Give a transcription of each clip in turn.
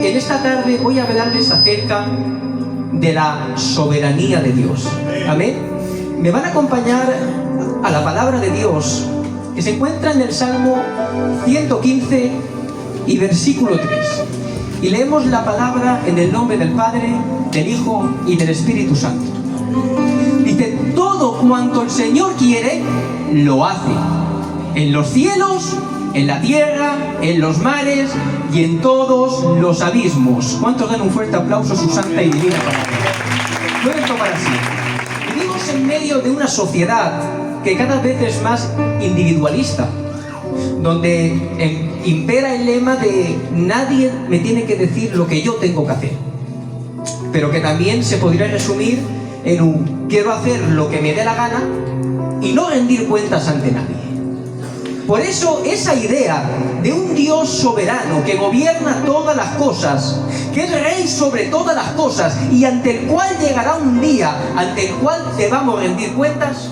En esta tarde voy a hablarles acerca de la soberanía de Dios. Amén. Me van a acompañar a la palabra de Dios que se encuentra en el Salmo 115 y versículo 3. Y leemos la palabra en el nombre del Padre, del Hijo y del Espíritu Santo. Dice: todo cuanto el Señor quiere, lo hace, en los cielos, en la tierra, en los mares y en todos los abismos. ¿Cuántos dan un fuerte aplauso a su santa y divina palabra? Pueden tomar así. Vivimos en medio de una sociedad que cada vez es más individualista, donde impera el lema de nadie me tiene que decir lo que yo tengo que hacer, pero que también se podría resumir en un quiero hacer lo que me dé la gana y no rendir cuentas ante nadie. Por eso esa idea de un Dios soberano que gobierna todas las cosas, que es rey sobre todas las cosas y ante el cual llegará un día ante el cual debamos rendir cuentas,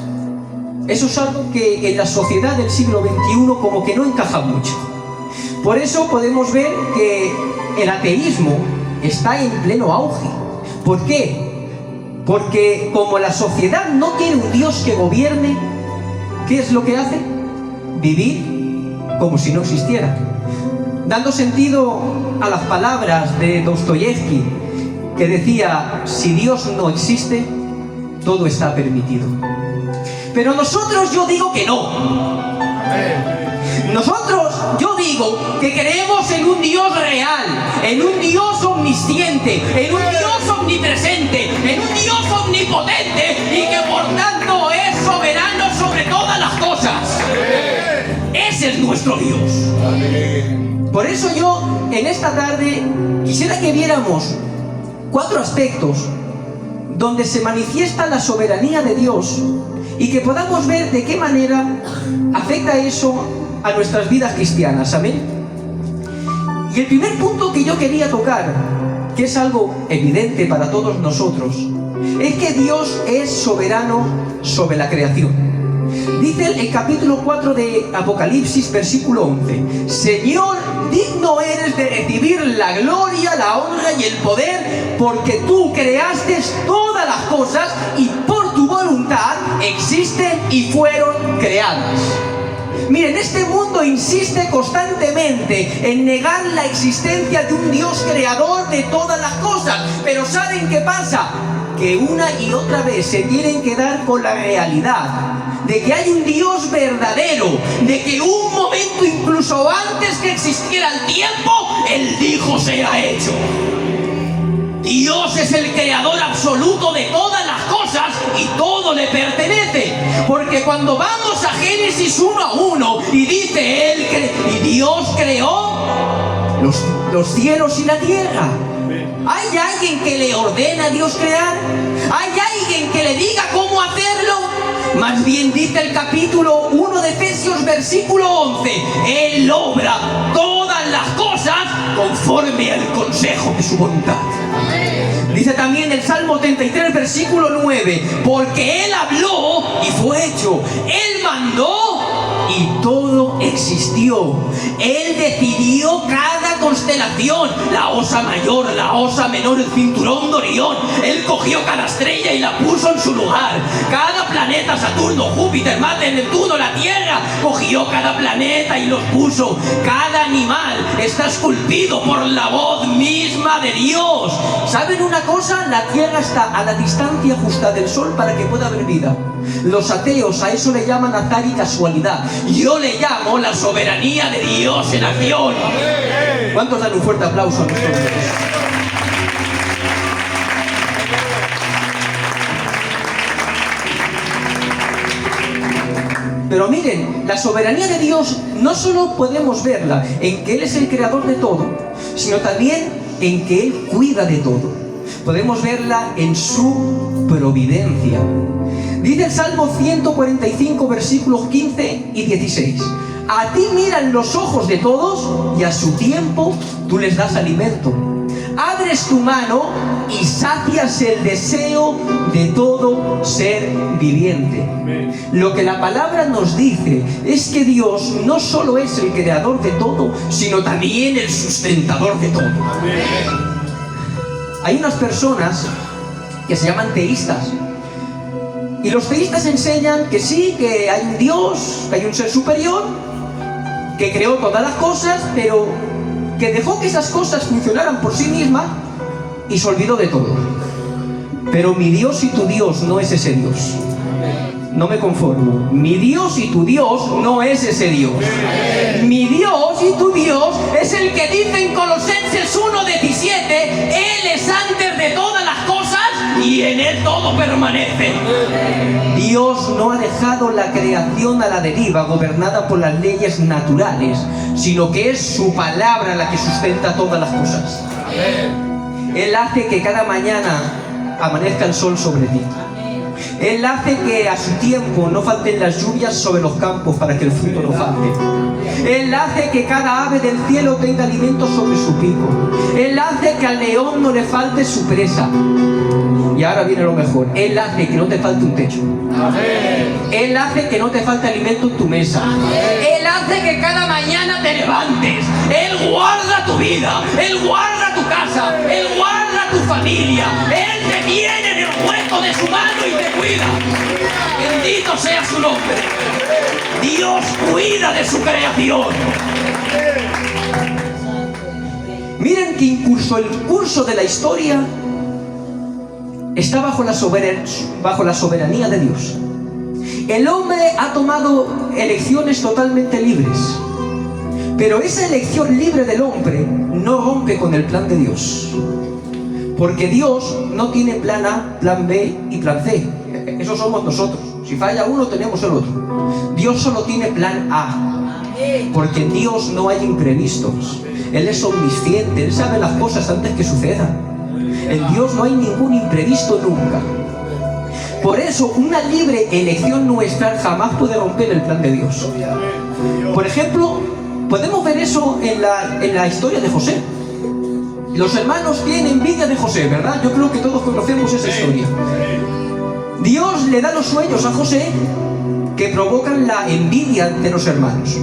eso es algo que en la sociedad del siglo XXI como que no encaja mucho. Por eso podemos ver que el ateísmo está en pleno auge. ¿Por qué? Porque como la sociedad no tiene un Dios que gobierne, ¿qué es lo que hace? Vivir como si no existiera, dando sentido a las palabras de Dostoyevsky, que decía: si Dios no existe, todo está permitido. Pero nosotros, yo digo que no. Nosotros, yo digo que creemos en un Dios real, en un Dios omnisciente, en un Dios omnipresente, en un Dios omnipotente y que por tanto es soberano sobre todas las cosas. Ese es nuestro Dios. Por eso yo en esta tarde quisiera que viéramos 4 aspectos donde se manifiesta la soberanía de Dios y que podamos ver de qué manera afecta eso a nuestras vidas cristianas. Amén. Y el primer punto que yo quería tocar, que es algo evidente para todos nosotros, es que Dios es soberano sobre la creación. Dice el capítulo 4 de Apocalipsis, versículo 11: Señor, digno eres de recibir la gloria, la honra y el poder, porque tú creaste todas las cosas y por tu voluntad existen y fueron creadas. Miren, este mundo insiste constantemente en negar la existencia de un Dios creador de todas las cosas, pero ¿saben qué pasa? Que una y otra vez se tienen que dar con la realidad de que hay un Dios verdadero, de que un momento incluso antes que existiera el tiempo, Él dijo sea hecho. Dios es el creador absoluto de todas las cosas y todo le pertenece. Porque cuando vamos a Génesis 1:1 y dice Él y Dios creó los cielos y la tierra. ¿Hay alguien que le ordena a Dios crear? ¿Hay alguien que le diga cómo hacerlo? Más bien dice el capítulo 1 de Efesios, versículo 11: Él obra todas las cosas conforme al consejo de su voluntad. Dice también el Salmo 33, versículo 9: porque Él habló y fue hecho. Él mandó y todo existió. Él decidió cada constelación, la Osa Mayor, la Osa Menor, el cinturón de Orión. Él cogió cada estrella y la puso en su lugar. Cada planeta, Saturno, Júpiter, Marte, Neptuno, la Tierra, cogió cada planeta y los puso. Cada animal está esculpido por la voz misma de Dios. ¿Saben una cosa? La Tierra está a la distancia justa del Sol para que pueda haber vida. Los ateos a eso le llaman azar y casualidad. Yo le llamo la soberanía de Dios en acción. ¿Cuántos dan un fuerte aplauso a nuestro Dios? Pero miren, la soberanía de Dios no solo podemos verla en que Él es el creador de todo, sino también en que Él cuida de todo. Podemos verla en su providencia. Dice el Salmo 145, versículos 15 y 16: A ti miran los ojos de todos y a su tiempo tú les das alimento. abres tu mano y sacias el deseo de todo ser viviente. Lo que la palabra nos dice es que Dios no solo es el creador de todo, sino también el sustentador de todo. Hay unas personas que se llaman teístas, y los teístas enseñan que sí, que hay un Dios, que hay un ser superior, que creó todas las cosas, pero que dejó que esas cosas funcionaran por sí mismas y se olvidó de todo. Pero mi Dios y tu Dios no es ese Dios. No me conformo. Mi Dios y tu Dios no es ese Dios. Mi Dios y tu Dios es el que dice en Colosenses 1:17, Él es antes de todas las cosas y en Él todo permanece. Dios no ha dejado la creación a la deriva, gobernada por las leyes naturales, sino que es su palabra la que sustenta todas las cosas. Él hace que cada mañana amanezca el sol sobre ti. Él hace que a su tiempo no falten las lluvias sobre los campos para que el fruto no falte. Él hace que cada ave del cielo tenga alimento sobre su pico. Él hace que al león no le falte su presa. Y ahora viene lo mejor. Él hace que no te falte un techo. Él hace que no te falte alimento en tu mesa. Él hace que cada mañana te levantes. Él guarda tu vida. Él guarda tu casa. Él guarda tu familia. Él te tiene en el hueco de su mano y te cuida. Bendito sea su nombre. Dios cuida de su creación. Miren que incluso el curso de la historia está bajo la soberanía de Dios. El hombre ha tomado elecciones totalmente libres, pero esa elección libre del hombre no rompe con el plan de Dios, porque Dios no tiene plan A, plan B y plan C. Eso somos nosotros. Si falla uno, tenemos el otro. Dios solo tiene plan A, porque en Dios no hay imprevistos. Él es omnisciente, Él sabe las cosas antes que sucedan. En Dios no hay ningún imprevisto nunca. Por eso, una libre elección nuestra jamás puede romper el plan de Dios. Por ejemplo, podemos ver eso en la historia de José. Los hermanos tienen envidia de José, ¿verdad? Yo creo que todos conocemos esa historia. Dios le da los sueños a José que provocan la envidia de los hermanos.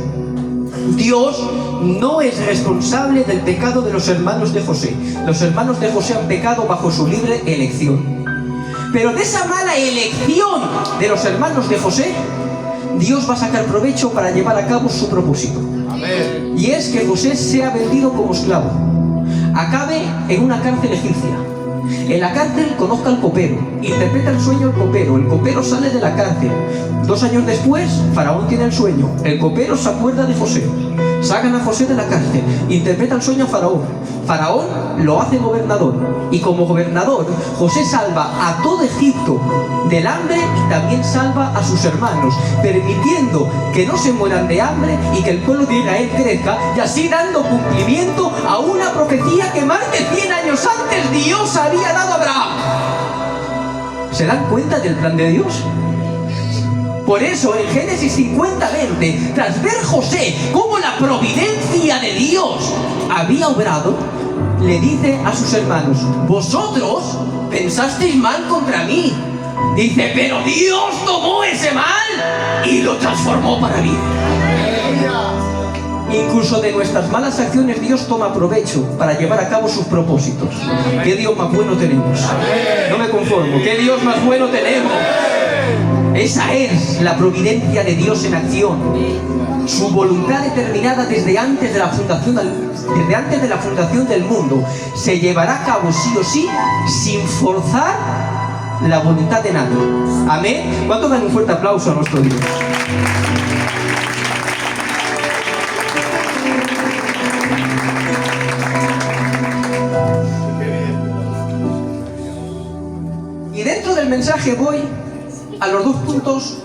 Dios no es responsable del pecado de los hermanos de José. Los hermanos de José han pecado bajo su libre elección. Pero de esa mala elección de los hermanos de José, Dios va a sacar provecho para llevar a cabo su propósito. Amén. Y es que José sea vendido como esclavo, acabe en una cárcel egipcia. En la cárcel conozca al copero, interpreta el sueño el copero sale de la cárcel. 2 años después, Faraón tiene el sueño, el copero se acuerda de José, sacan a José de la cárcel, interpreta el sueño a Faraón, Faraón lo hace gobernador, y como gobernador, José salva a todo Egipto del hambre y también salva a sus hermanos, permitiendo que no se mueran de hambre y que el pueblo de Israel crezca, y así dando cumplimiento a una profecía que más de 100 años antes Dios había dado a Abraham. ¿Se dan cuenta del plan de Dios? Por eso en Génesis 50:20, tras ver José cómo la providencia de Dios había obrado, le dice a sus hermanos: vosotros pensasteis mal contra mí. Dice, pero Dios tomó ese mal y lo transformó para bien. Incluso de nuestras malas acciones Dios toma provecho para llevar a cabo sus propósitos. ¿Qué Dios más bueno tenemos? No me conformo. ¿Qué Dios más bueno tenemos? Esa es la providencia de Dios en acción. Su voluntad determinada desde antes de la fundación del mundo se llevará a cabo sí o sí, sin forzar la voluntad de nadie. Amén. ¿Cuánto dan un fuerte aplauso a nuestro Dios? Y dentro del mensaje voy a los 2 puntos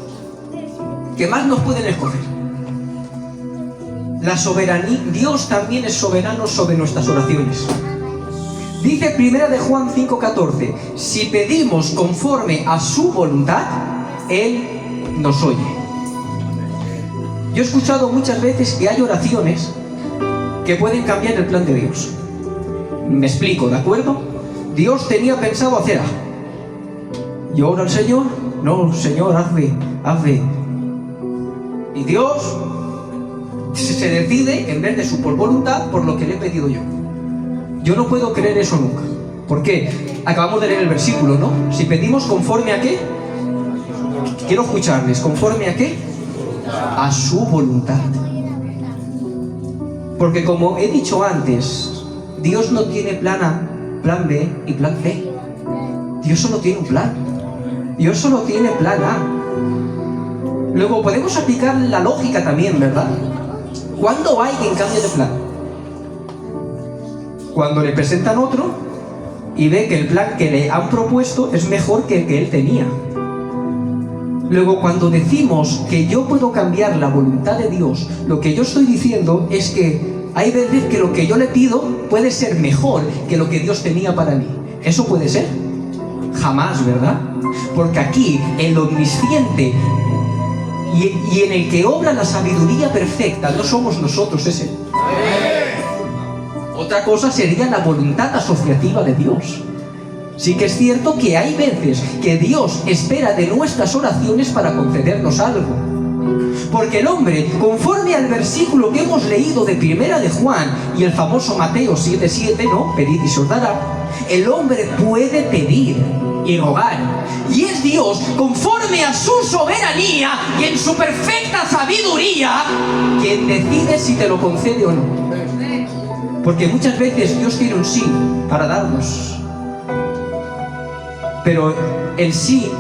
que más nos pueden escoger. La soberanía. Dios también es soberano sobre nuestras oraciones. Dice 1 de Juan 5:14, si pedimos conforme a su voluntad, Él nos oye. Yo he escuchado muchas veces que hay oraciones que pueden cambiar el plan de Dios. Me explico, ¿de acuerdo? Dios tenía pensado hacer A. ¿Y ahora el Señor? No, Señor, hazme. Y Dios se decide, en vez de su por voluntad, por lo que le he pedido yo. Yo no puedo creer eso nunca. ¿Por qué? Acabamos de leer el versículo, ¿no? Si pedimos conforme a qué, quiero escucharles, ¿conforme a qué? A su voluntad. Porque como he dicho antes, Dios no tiene plan A, plan B y plan C. Dios solo tiene un plan. Dios solo tiene plan A. Luego podemos aplicar la lógica también, ¿verdad? ¿Cuándo alguien cambia de plan? Cuando le presentan otro y ve que el plan que le han propuesto es mejor que el que él tenía. Luego, cuando decimos que yo puedo cambiar la voluntad de Dios, lo que yo estoy diciendo es que hay veces que lo que yo le pido puede ser mejor que lo que Dios tenía para mí. ¿Eso puede ser? Jamás, ¿verdad? Porque aquí el omnisciente y en el que obra la sabiduría perfecta no somos nosotros, es Él. Otra cosa sería la voluntad asociativa de Dios. Sí que es cierto que hay veces que Dios espera de nuestras oraciones para concedernos algo. Porque el hombre, conforme al versículo que hemos leído de Primera de Juan y el famoso Mateo 7:7, ¿no? Pedid y se os dará. El hombre puede pedir y rogar. Y es Dios, conforme a su soberanía y en su perfecta sabiduría, quien decide si te lo concede o no. Porque muchas veces Dios tiene un sí para darnos. Pero el sí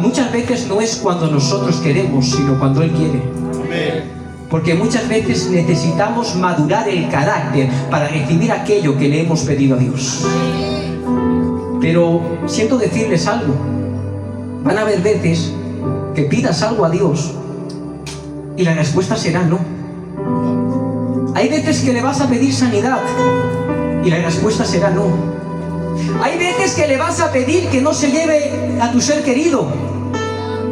muchas veces no es cuando nosotros queremos, sino cuando Él quiere. Porque muchas veces necesitamos madurar el carácter para recibir aquello que le hemos pedido a Dios. Pero siento decirles algo. Van a haber veces que pidas algo a Dios y la respuesta será no. Hay veces que le vas a pedir sanidad y la respuesta será no. Hay veces que le vas a pedir que no se lleve a tu ser querido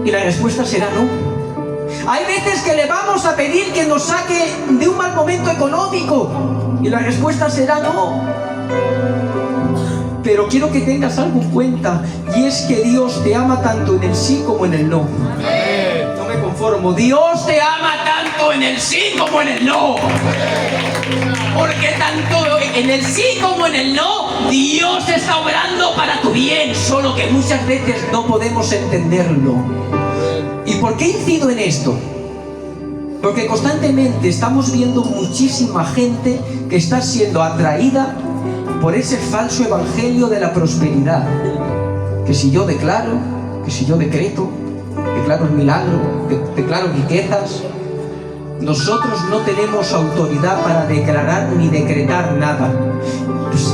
y la respuesta será no. Hay veces que le vamos a pedir que nos saque de un mal momento económico y la respuesta será no. Pero quiero que tengas algo en cuenta, y es que Dios te ama tanto en el sí como en el no. No me conformo. Dios te ama tanto en el sí como en el no. Porque tanto en el sí como en el no, Dios está obrando para tu bien, solo que muchas veces no podemos entenderlo. ¿Y por qué incido en esto? Porque constantemente estamos viendo muchísima gente que está siendo atraída por ese falso evangelio de la prosperidad. Que si yo declaro, que si yo decreto, declaro el milagro, declaro riquezas. Nosotros no tenemos autoridad para declarar ni decretar nada. Pues,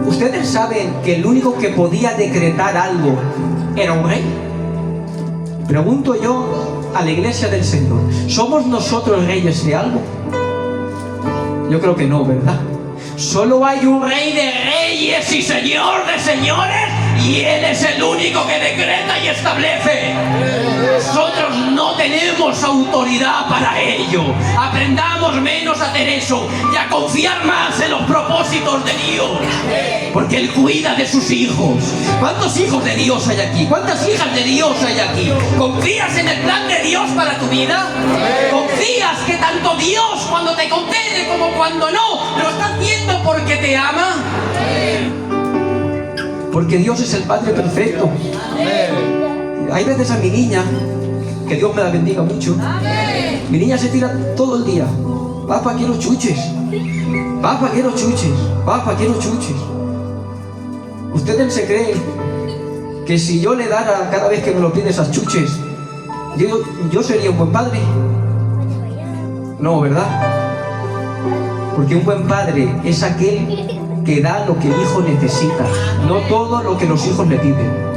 ¿ustedes saben que el único que podía decretar algo era un rey? Pregunto yo a la iglesia del Señor, ¿somos nosotros reyes de algo? Yo creo que no, ¿verdad? Solo hay un rey de reyes y señor de señores, y Él es el único que decreta y establece. Nosotros no tenemos autoridad para ello. Aprendamos menos a hacer eso y a confiar más en los propósitos de Dios, porque Él cuida de sus hijos. ¿Cuántos hijos de Dios hay aquí? ¿Cuántas hijas de Dios hay aquí? ¿Confías en el plan de Dios para tu vida? ¿Confías que tanto Dios cuando te concede como cuando no lo está haciendo porque te ama? Porque Dios es el Padre perfecto. Hay veces a mi niña, que Dios me la bendiga mucho, mi niña se tira todo el día: papá, quiero chuches, papá, quiero chuches, papá, quiero chuches. ¿Ustedes se creen que si yo le dara cada vez que me lo pide esas chuches, yo sería un buen padre? No, ¿verdad? Porque un buen padre es aquel que da lo que el hijo necesita, no todo lo que los hijos le piden.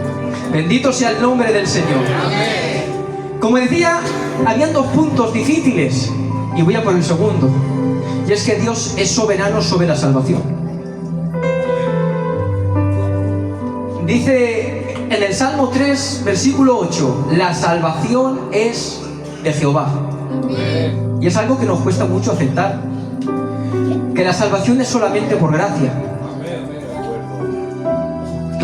Bendito sea el nombre del Señor. Como decía, habían dos puntos difíciles y voy a por el segundo, y es que Dios es soberano sobre la salvación. Dice en el Salmo 3, versículo 8, la salvación es de Jehová. Y es algo que nos cuesta mucho aceptar, que la salvación es solamente por gracia.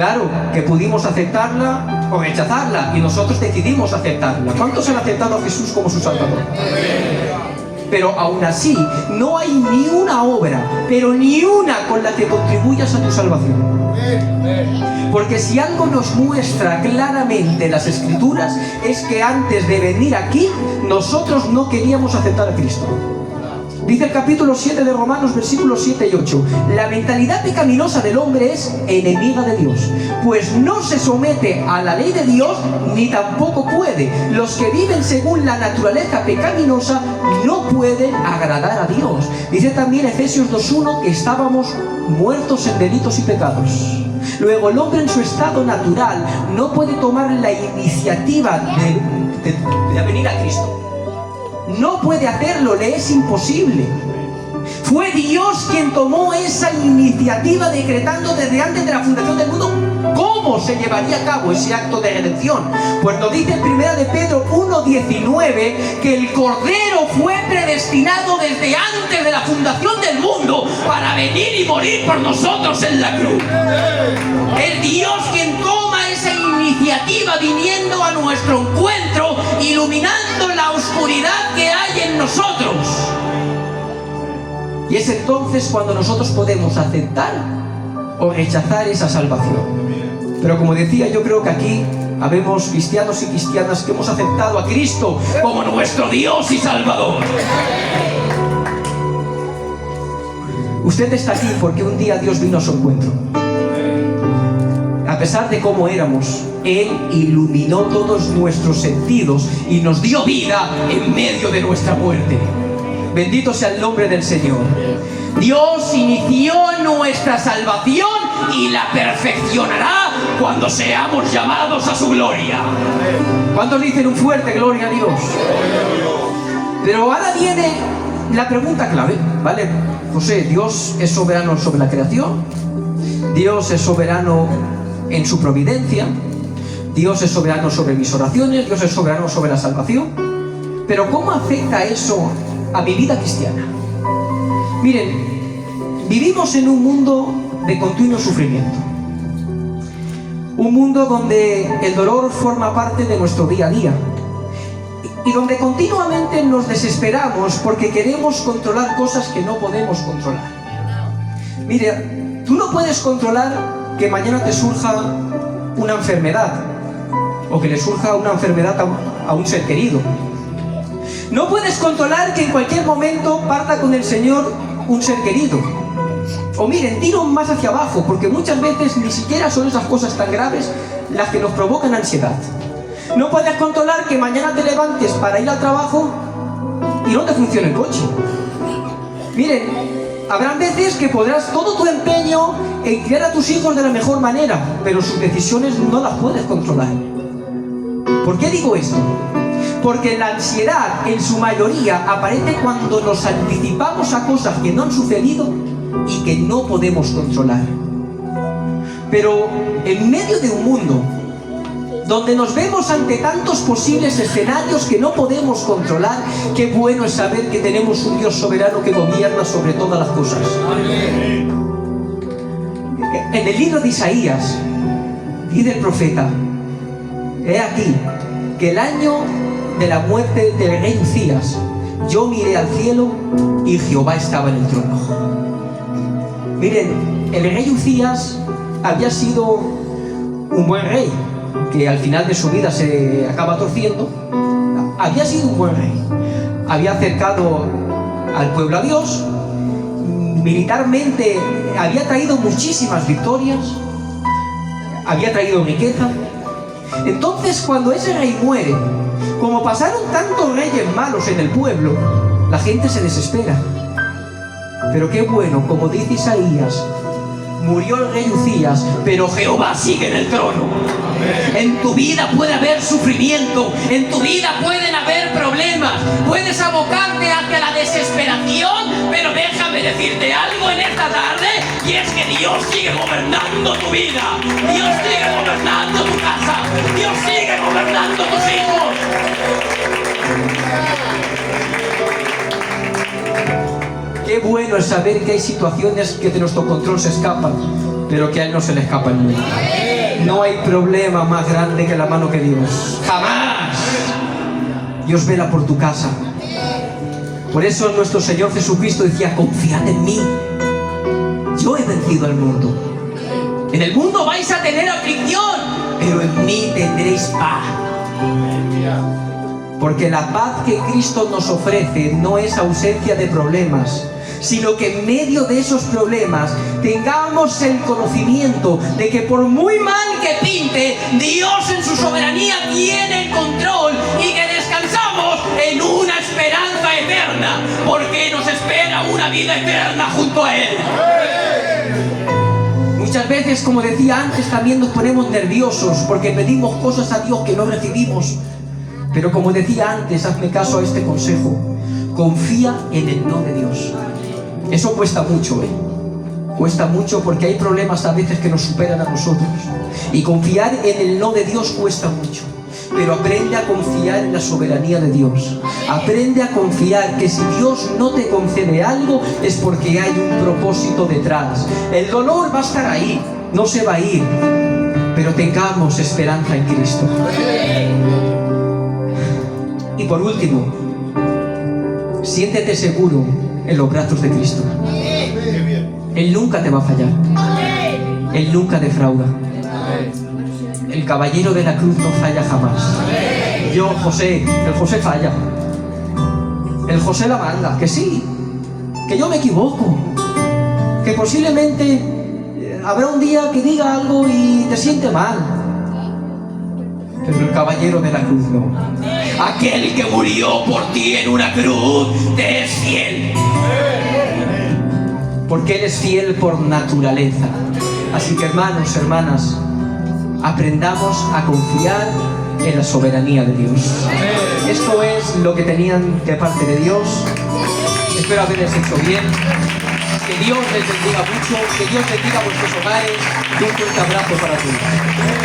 Claro que pudimos aceptarla o rechazarla, y nosotros decidimos aceptarla. ¿Cuántos han aceptado a Jesús como su Salvador? Pero aún así, no hay ni una obra, pero ni una con la que contribuyas a tu salvación. Porque si algo nos muestra claramente las Escrituras, es que antes de venir aquí, nosotros no queríamos aceptar a Cristo. Dice el capítulo 7 de Romanos, versículos 7 y 8: la mentalidad pecaminosa del hombre es enemiga de Dios, pues no se somete a la ley de Dios, ni tampoco puede. Los que viven según la naturaleza pecaminosa no pueden agradar a Dios. Dice también Efesios 2:1 que estábamos muertos en delitos y pecados. Luego, el hombre en su estado natural no puede tomar la iniciativa de venir a Cristo. No puede hacerlo, le es imposible. Fue Dios quien tomó esa iniciativa, decretando desde antes de la fundación del mundo cómo se llevaría a cabo ese acto de redención. Pues nos dice en 1 de Pedro 1:19 que el Cordero fue predestinado desde antes de la fundación del mundo para venir y morir por nosotros en la cruz. Es Dios quien toma esa iniciativa, viniendo a nuestro encuentro, iluminando la oscuridad que hay en nosotros. Y es entonces cuando nosotros podemos aceptar o rechazar esa salvación. Pero como decía, yo creo que aquí habemos cristianos y cristianas que hemos aceptado a Cristo como nuestro Dios y Salvador. Usted está aquí porque un día Dios vino a su encuentro. A pesar de cómo éramos, Él iluminó todos nuestros sentidos y nos dio vida en medio de nuestra muerte. Bendito sea el nombre del Señor. Dios inició nuestra salvación y la perfeccionará cuando seamos llamados a su gloria. ¿Cuántos dicen un fuerte gloria a Dios? Pero ahora viene la pregunta clave, ¿vale? José, Dios es soberano sobre la creación, Dios es soberano en su providencia, Dios es soberano sobre mis oraciones, Dios es soberano sobre la salvación. Pero ¿cómo afecta eso a mi vida cristiana? Miren, vivimos en un mundo de continuo sufrimiento, un mundo donde el dolor forma parte de nuestro día a día y donde continuamente nos desesperamos porque queremos controlar cosas que no podemos controlar. Mire, tú no puedes controlar que mañana te surja una enfermedad o que le surja una enfermedad a un ser querido. No puedes controlar que en cualquier momento parta con el Señor un ser querido. O miren, tiro más hacia abajo, porque muchas veces ni siquiera son esas cosas tan graves las que nos provocan ansiedad. No puedes controlar que mañana te levantes para ir al trabajo y no te funcione el coche. Miren, habrán veces que podrás todo tu empeño en criar a tus hijos de la mejor manera, pero sus decisiones no las puedes controlar. ¿Por qué digo esto? Porque la ansiedad, en su mayoría, aparece cuando nos anticipamos a cosas que no han sucedido y que no podemos controlar. Pero en medio de un mundo donde nos vemos ante tantos posibles escenarios que no podemos controlar, qué bueno es saber que tenemos un Dios soberano que gobierna sobre todas las cosas. En el libro de Isaías dice el profeta: he aquí que el año de la muerte del rey Uzías, yo miré al cielo y Jehová estaba en el trono. Miren, el rey Uzías había sido un buen rey, que al final de su vida se acaba torciendo. Había sido un buen rey, había acercado al pueblo a Dios, militarmente había traído muchísimas victorias, había traído riqueza. Entonces, cuando ese rey muere, como pasaron tantos reyes malos en el pueblo, la gente se desespera. Pero qué bueno, como dice Isaías, murió el rey Uzías, pero Jehová sigue en el trono. En tu vida puede haber sufrimiento, en tu vida pueden haber problemas, puedes abocarte hacia la desesperación, pero déjame decirte algo en esta tarde, y es que Dios sigue gobernando tu vida, Dios sigue gobernando tu casa, Dios sigue gobernando tus hijos. Qué bueno es saber que hay situaciones que de nuestro control se escapan, pero que a Él no se le escapa el mundo. No hay problema más grande que la mano que Dios. ¡Jamás! Dios vela por tu casa. Por eso nuestro Señor Jesucristo decía: confiad en mí, yo he vencido al mundo. En el mundo vais a tener aflicción, pero en mí tendréis paz. Porque la paz que Cristo nos ofrece no es ausencia de problemas, sino que en medio de esos problemas tengamos el conocimiento de que por muy mal que pinte, Dios en su soberanía tiene el control y que descansamos en una esperanza eterna, porque nos espera una vida eterna junto a Él. Muchas veces, como decía antes, también nos ponemos nerviosos porque pedimos cosas a Dios que no recibimos. Pero como decía antes, hazme caso a este consejo: confía en el no de Dios. Eso cuesta mucho, cuesta mucho, porque hay problemas a veces que nos superan a nosotros, y confiar en el no de Dios cuesta mucho. Pero aprende a confiar en la soberanía de Dios. Aprende a confiar que si Dios no te concede algo es porque hay un propósito detrás. El dolor va a estar ahí, no se va a ir, pero tengamos esperanza en Cristo. Y por último, siéntete seguro en los brazos de Cristo. Él nunca te va a fallar. Él nunca defrauda. El caballero de la cruz no falla jamás. El José falla. El José la manga, que sí, que yo me equivoco, que posiblemente habrá un día que diga algo y te siente mal. Pero el caballero de la cruz no. Aquel que murió por ti en una cruz te es fiel. Porque Él es fiel por naturaleza. Así que, hermanos, hermanas, aprendamos a confiar en la soberanía de Dios. Esto es lo que tenían de parte de Dios. Espero haberles hecho bien. Que Dios les bendiga mucho. Que Dios bendiga vuestros hogares. Y un fuerte abrazo para todos.